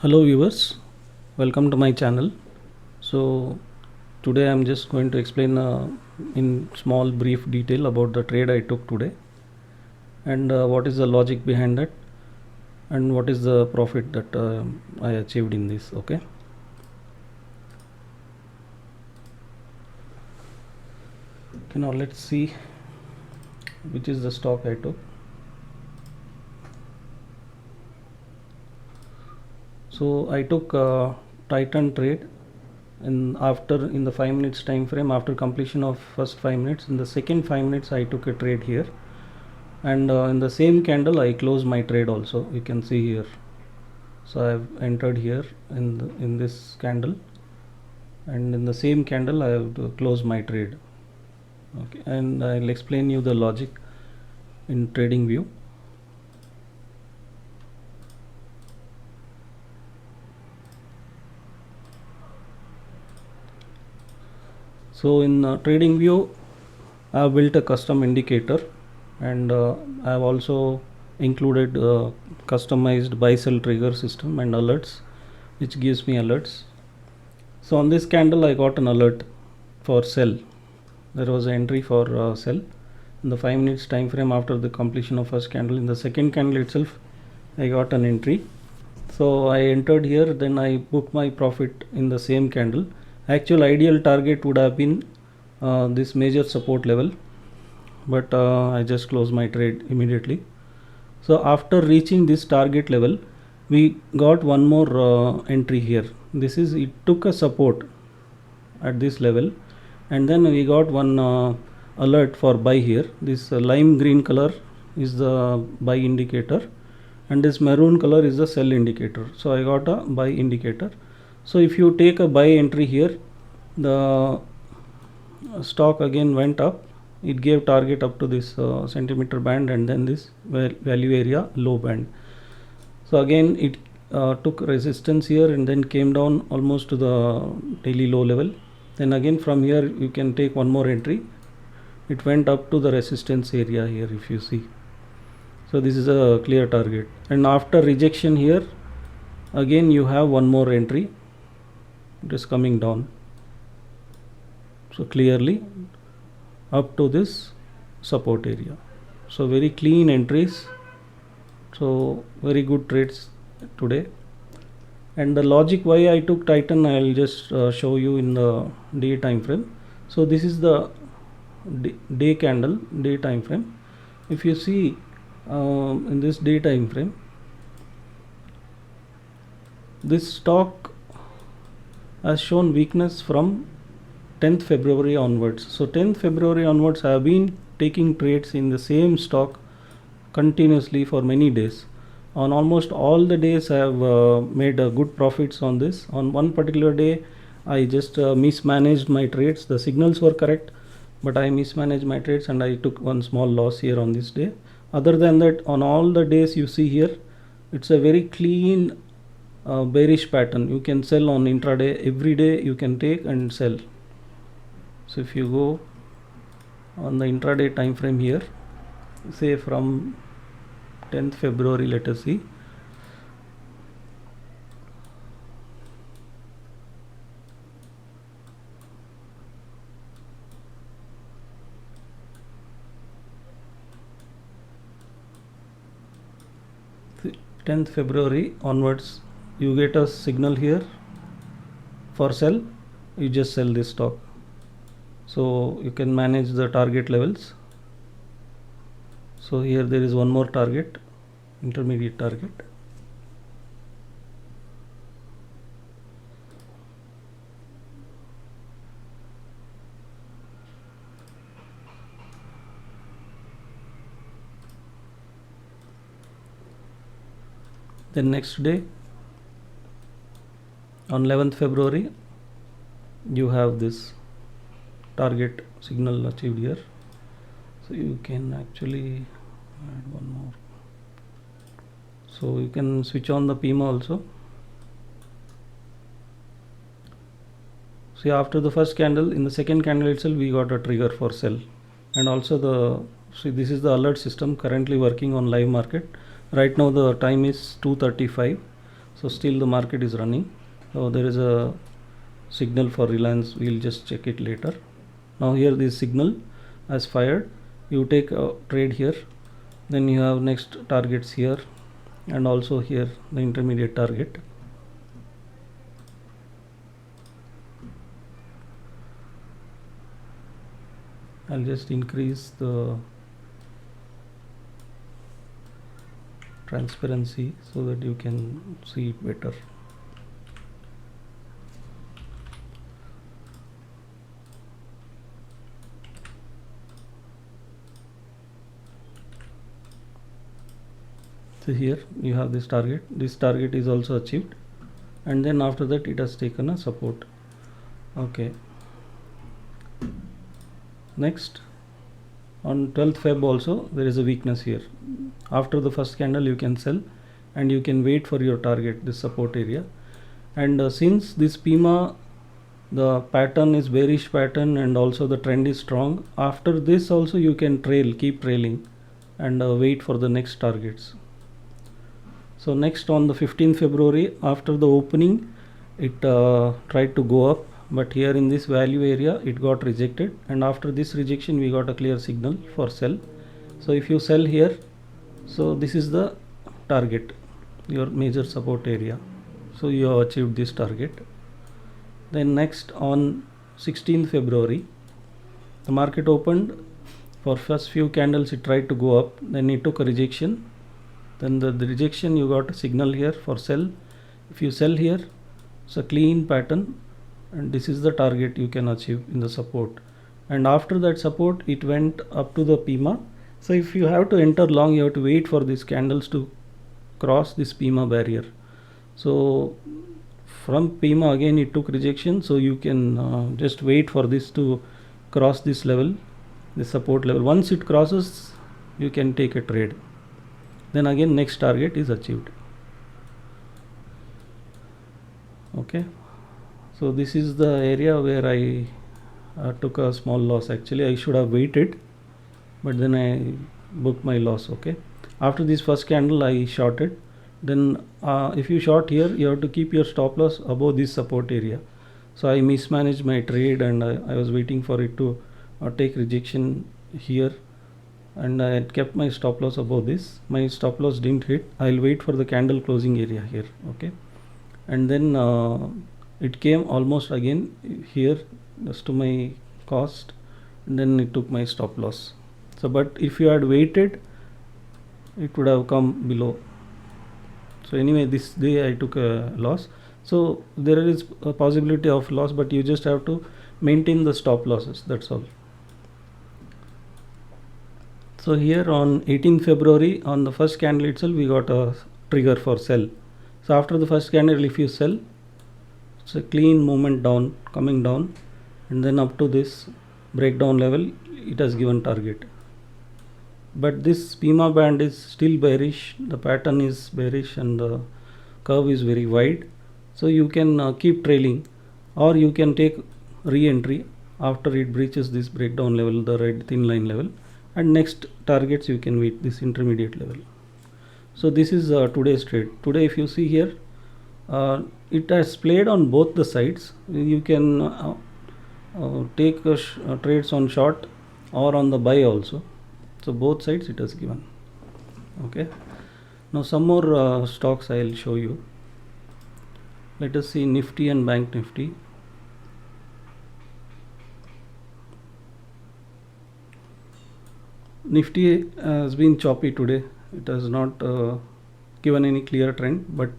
Hello viewers, welcome to my channel. So today I'm just going to explain in small brief detail about the trade I took today and what is the logic behind that and what is the profit that I achieved in this. Okay, now let's see which is the stock I took. So I took Titan trade in the 5 minutes time frame. After completion of first 5 minutes, in the second 5 minutes I took a trade here, and in the same candle I closed my trade also. You can see here. So I have entered here in this candle, and in the same candle I have to close my trade. Okay, and I'll explain you the logic in TradingView. So in TradingView I have built a custom indicator, and I have also included customized buy sell trigger system and alerts, which gives me alerts. So on this candle I got an alert for sell. There was an entry for sell in the 5 minutes time frame after the completion of first candle. In the second candle itself I got an entry, so I entered here, then I booked my profit in the same candle. Actual ideal target would have been this major support level, but I just closed my trade immediately. So after reaching this target level, we got one more entry here. It took a support at this level, and then we got one alert for buy here. This lime green color is the buy indicator, and this maroon color is the sell indicator. So I got a buy indicator. So if you take a buy entry here, the stock again went up. It gave target up to this centimeter band, and then this value area low band. So again it took resistance here and then came down almost to the daily low level. Then again from here you can take one more entry. It went up to the resistance area here, if you see. So this is a clear target, and after rejection here again you have one more entry. It is coming down, so clearly up to this support area. So very clean entries, so very good trades today. And the logic why I took Titan, I'll just show you in the day time frame. So this is the day candle, day time frame. If you see in this day time frame, this stock has shown weakness from 10th February onwards. So 10th February onwards I have been taking trades in the same stock continuously for many days. On almost all the days I have made good profits on this. On one particular day I just mismanaged my trades. The signals were correct, but I mismanaged my trades and I took one small loss here on this day. Other than that, on all the days you see here, it's a very clean bearish pattern. You can sell on intraday. Every day you can take and sell. So if you go on the intraday time frame here, say from 10th February, let us see. See, 10th February onwards, you get a signal here for sell. You just sell this stock. So you can manage the target levels. So here there is one more target, intermediate target. Then next day on 11th February you have this target signal achieved here. So you can actually add one more. So you can switch on the PIMA also. See, after the first candle, in the second candle itself we got a trigger for sell, and also this is the alert system currently working on live market. Right now the time is 2:35. So still the market is running. So there is a signal for Reliance, we'll just check it later. Now here this signal has fired, you take a trade here, then you have next targets here and also here the intermediate target. I'll just increase the transparency so that you can see it better. So here you have this target is also achieved, and then after that it has taken a support. Okay, next on 12th Feb also there is a weakness here. After the first candle you can sell and you can wait for your target, this support area. And since this PIMA, the pattern is bearish pattern and also the trend is strong, after this also you can keep trailing and wait for the next targets. So next on the 15th February after the opening it tried to go up, but here in this value area it got rejected, and after this rejection we got a clear signal for sell. So if you sell here, so this is the target, your major support area, so you have achieved this target. Then next on 16th February the market opened, for first few candles it tried to go up, then it took a rejection, then the rejection you got a signal here for sell. If you sell here, it's a clean pattern and this is the target you can achieve in the support, and after that support it went up to the PIMA. So if you have to enter long, you have to wait for these candles to cross this PIMA barrier. So from PIMA again it took rejection, so you can just wait for this to cross this level, this support level. Once it crosses you can take a trade, then again next target is achieved. Okay, so this is the area where I took a small loss. Actually I should have waited, but then I booked my loss. Okay, after this first candle I shorted, then if you short here you have to keep your stop loss above this support area. So I mismanaged my trade and I was waiting for it to take rejection here, and I had kept my stop loss above this. My stop loss didn't hit, I'll wait for the candle closing area here. Okay, and then it came almost again here just to my cost, and then it took my stop loss. So but if you had waited it would have come below. So anyway, this day I took a loss. So there is a possibility of loss, but you just have to maintain the stop losses, that's all. So here on 18th February on the first candle itself we got a trigger for sell. So after the first candle if you sell, it's a clean movement down, coming down, and then up to this breakdown level it has given target. But this PIMA band is still bearish, the pattern is bearish and the curve is very wide. So you can keep trailing, or you can take re-entry after it breaches this breakdown level, the red thin line level, and next targets you can wait this intermediate level. So this is today's trade. Today if you see here, it has played on both the sides. You can take trades on short or on the buy also. So both sides it has given. Okay, now some more stocks I will show you. Let us see Nifty and Bank Nifty. Nifty has been choppy today. It has not given any clear trend, but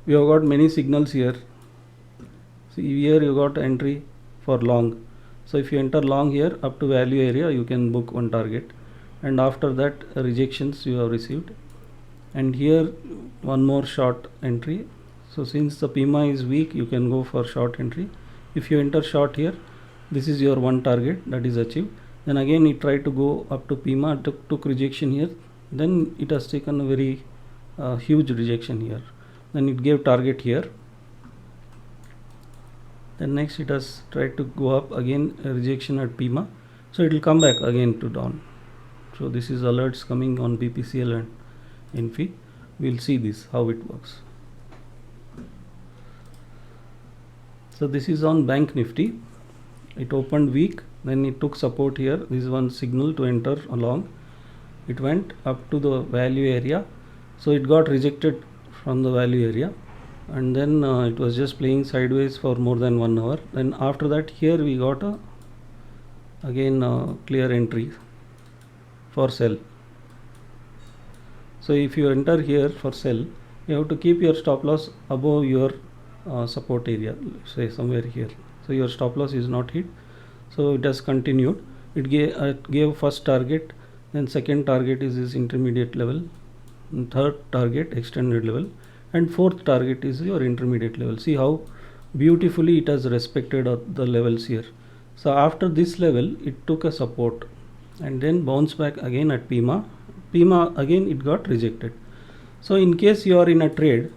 we have got many signals here. See here you got entry for long. So if you enter long here up to value area, you can book one target, and after that rejections you have received, and here one more short entry. So since the PIMA is weak, you can go for short entry. If you enter short here, this is your one target that is achieved. Then again it tried to go up to PIMA, took rejection here, then it has taken a very huge rejection here, then it gave target here, then next it has tried to go up, again a rejection at PIMA, so it will come back again to down. So this is alerts coming on BPCL and INFI. We'll see this how it works. So this is on Bank Nifty. It opened weak, then it took support here. This is one signal to enter along. It went up to the value area, so it got rejected from the value area, and then it was just playing sideways for more than 1 hour. Then after that, here we got a clear entry for sell. So if you enter here for sell, you have to keep your stop loss above your support area, say somewhere here. So your stop loss is not hit, so it has continued. It gave first target, then second target is this intermediate level, and third target extended level, and fourth target is your intermediate level. See how beautifully it has respected the levels here. So after this level, it took a support and then bounced back again at PIMA. PIMA again it got rejected. So in case you are in a trade,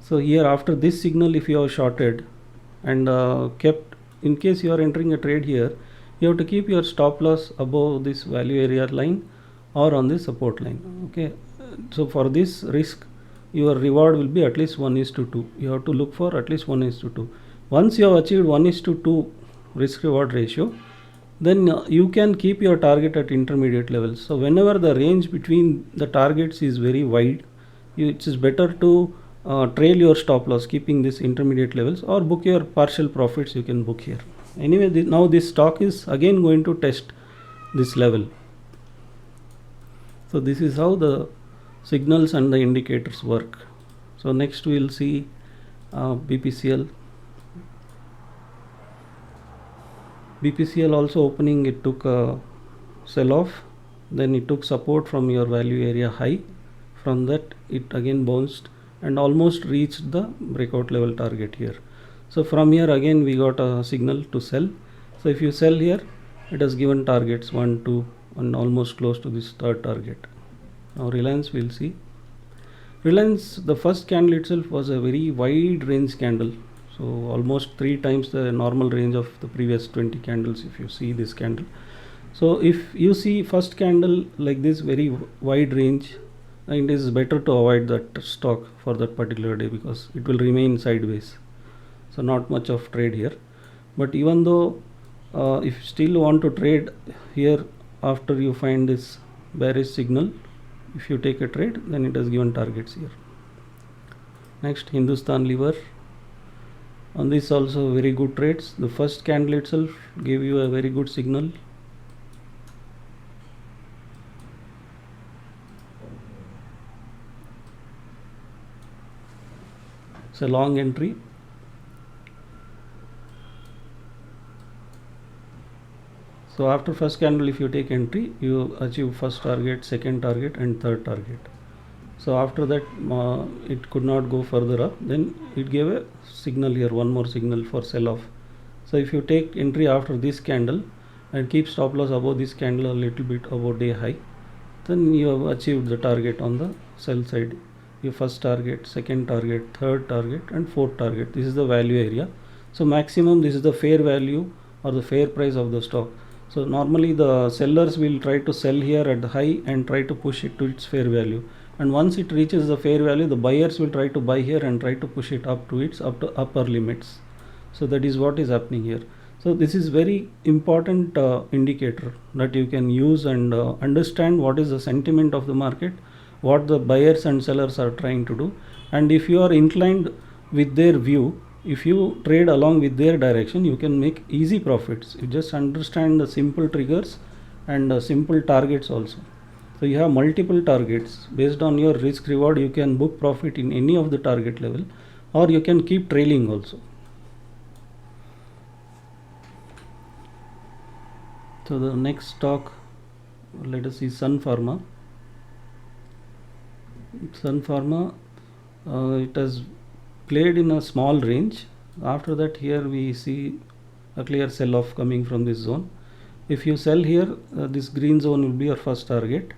so here after this signal, if you are shorted and kept, in case you are entering a trade here, you have to keep your stop loss above this value area line or on this support line. Okay, so for this risk, your reward will be at least 1:2. You have to look for at least 1:2. Once you have achieved 1:2 risk reward ratio, then you can keep your target at intermediate levels. So whenever the range between the targets is very wide, it is better to trail your stop loss keeping this intermediate levels, or book your partial profits you can book here. Anyway, now this stock is again going to test this level. So this is how the signals and the indicators work. So next we will see BPCL. BPCL also opening, it took a sell off, then it took support from your value area high. From that it again bounced and almost reached the breakout level target here. So from here again we got a signal to sell. So if you sell here, it has given targets 1, 2 and almost close to this third target. Now Reliance, we'll see. Reliance, the first candle itself was a very wide range candle, so almost 3 times the normal range of the previous 20 candles if you see this candle. So if you see first candle like this very wide range, it is better to avoid that stock for that particular day because it will remain sideways. So not much of trade here. But even though if you still want to trade here after you find this bearish signal, if you take a trade, then it has given targets here. Next, Hindustan Lever. On this also very good trades. The first candle itself gave you a very good signal. It's a long entry. So after first candle, if you take entry, you achieve first target, second target and third target. So after that it could not go further up, then it gave a signal here, one more signal for sell off. So if you take entry after this candle and keep stop loss above this candle a little bit above day high, then you have achieved the target on the sell side. Your first target, second target, third target and fourth target. This is the value area. So maximum, this is the fair value or the fair price of the stock. So normally the sellers will try to sell here at the high and try to push it to its fair value. And once it reaches the fair value, the buyers will try to buy here and try to push it up to its upper limits. So that is what is happening here. So this is very important indicator that you can use and understand what is the sentiment of the market, what the buyers and sellers are trying to do. And if you are inclined with their view, if you trade along with their direction, you can make easy profits. You just understand the simple triggers and simple targets also. So you have multiple targets. Based on your risk reward, you can book profit in any of the target level, or you can keep trailing also. So the next stock, let us see Sun Pharma. Sun Pharma, it has played in a small range. After that, here we see a clear sell off coming from this zone. If you sell here, this green zone will be your first target.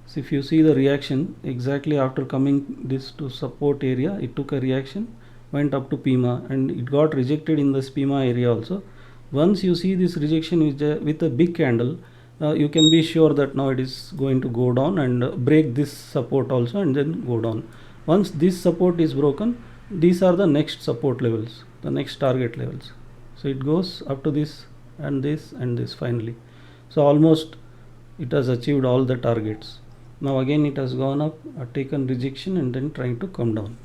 So if you see the reaction, exactly after coming this to support area, it took a reaction, went up to PIMA and it got rejected in this PIMA area also. Once you see this rejection with a big candle, you can be sure that now it is going to go down and break this support also and then go down. Once this support is broken, these are the next support levels, the next target levels. So it goes up to this and this and this finally. So almost it has achieved all the targets. Now again it has gone up, taken rejection, and then trying to come down.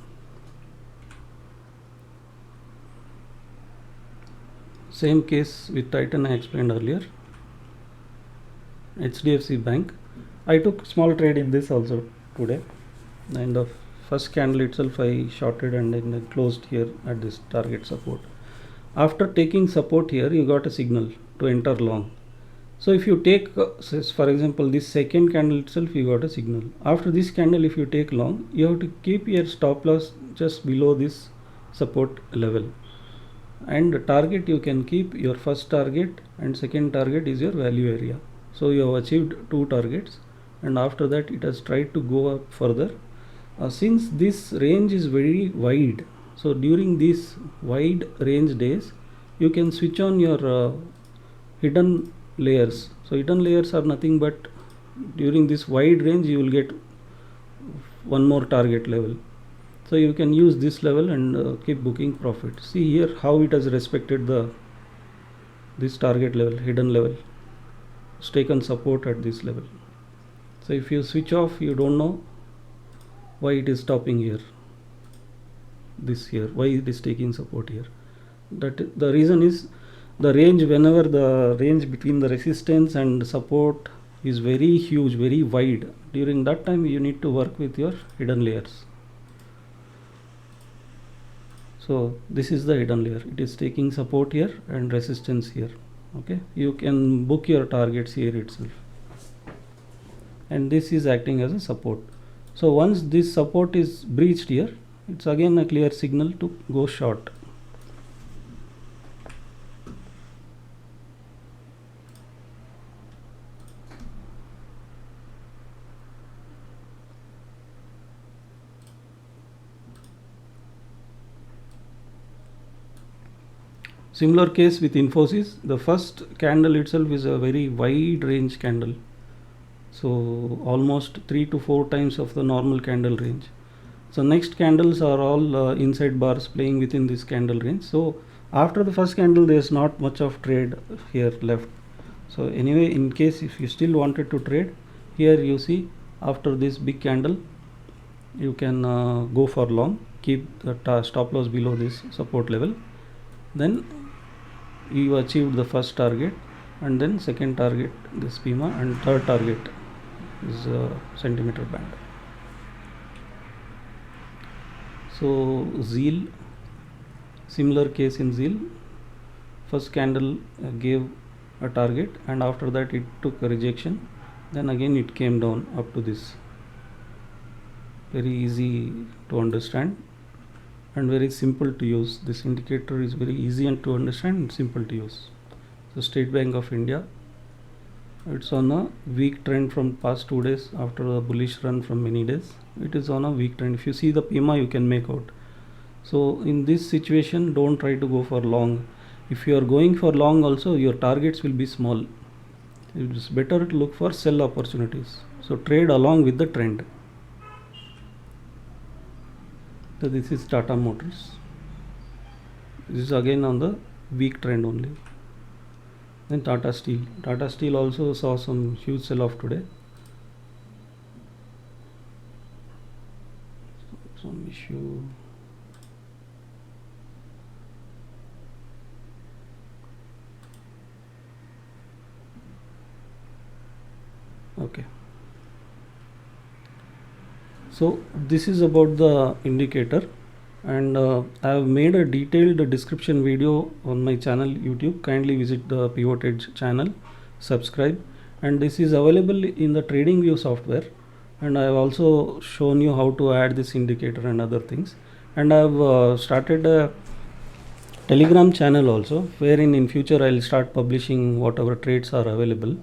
Same case with Titan I explained earlier. HDFC Bank. I took small trade in this also today, and the first candle itself I shorted and then closed here at this target support. After taking support here, you got a signal to enter long. So if you take, for example, this second candle itself, you got a signal. After this candle, if you take long, you have to keep your stop loss just below this support level. And target, you can keep your first target, and second target is your value area. So you have achieved two targets, and after that it has tried to go up further. Since this range is very wide, so during these wide range days, you can switch on your hidden layers. So hidden layers are nothing but during this wide range you will get one more target level. So you can use this level and keep booking profit. See here how it has respected this target level, hidden level. It's taken support at this level. So if you switch off, you don't know why it is stopping here, this here, why it is taking support here. That the reason is the range, whenever the range between the resistance and support is very huge, very wide, during that time you need to work with your hidden layers. So this is the hidden layer. It is taking support here and resistance here. Okay, you can book your targets here itself, and this is acting as a support. So once this support is breached here, it's again a clear signal to go short. Similar case with Infosys. The first candle itself is a very wide range candle, so almost 3 to 4 times of the normal candle range. So next candles are all inside bars playing within this candle range. So after the first candle there is not much of trade here left. So anyway, in case if you still wanted to trade, here you see after this big candle you can go for long, keep the stop loss below this support level, then you achieved the first target, and then second target this PIMA, and third target is centimeter band. So Zeal, similar case in Zeal. First candle gave a target, and after that it took a rejection, then again it came down up to this. Very easy to understand and very simple to use. This indicator is very easy and to understand and simple to use. So State Bank of India, it's on a weak trend from past 2 days after a bullish run from many days. It is on a weak trend. If you see the PIMA, you can make out. So in this situation, don't try to go for long. If you are going for long also, your targets will be small. It is better to look for sell opportunities. So trade along with the trend. So this is Tata Motors. This is again on the weak trend only. Then Tata Steel. Tata Steel also saw some huge sell off today. Some issue. Okay. So this is about the indicator, and I have made a detailed description video on my channel YouTube. Kindly visit the Pivot Edge channel, subscribe, and this is available in the TradingView software, and I have also shown you how to add this indicator and other things. And I have started a Telegram channel also, wherein in future I will start publishing whatever trades are available.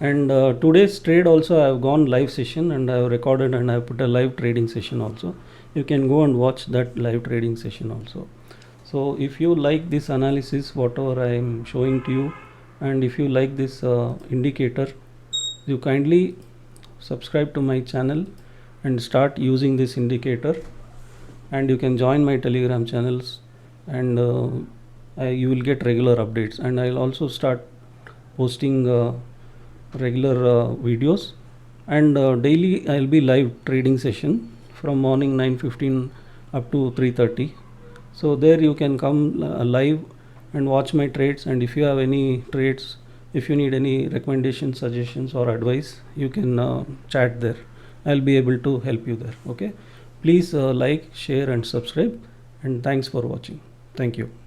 And today's trade also I have gone live session, and I have recorded and I have put a live trading session also. You can go and watch that live trading session also. So if you like this analysis, whatever I am showing to you, and if you like this indicator, you kindly subscribe to my channel and start using this indicator. and you can join my Telegram channels, and you will get regular updates. And I'll also start posting regular videos, and daily I'll be live trading session from morning 9:15 up to 3:30. So there you can come live and watch my trades, and if you have any trades, if you need any recommendations, suggestions or advice, you can chat there. I'll be able to help you there. Okay, please like, share and subscribe, and thanks for watching. Thank you.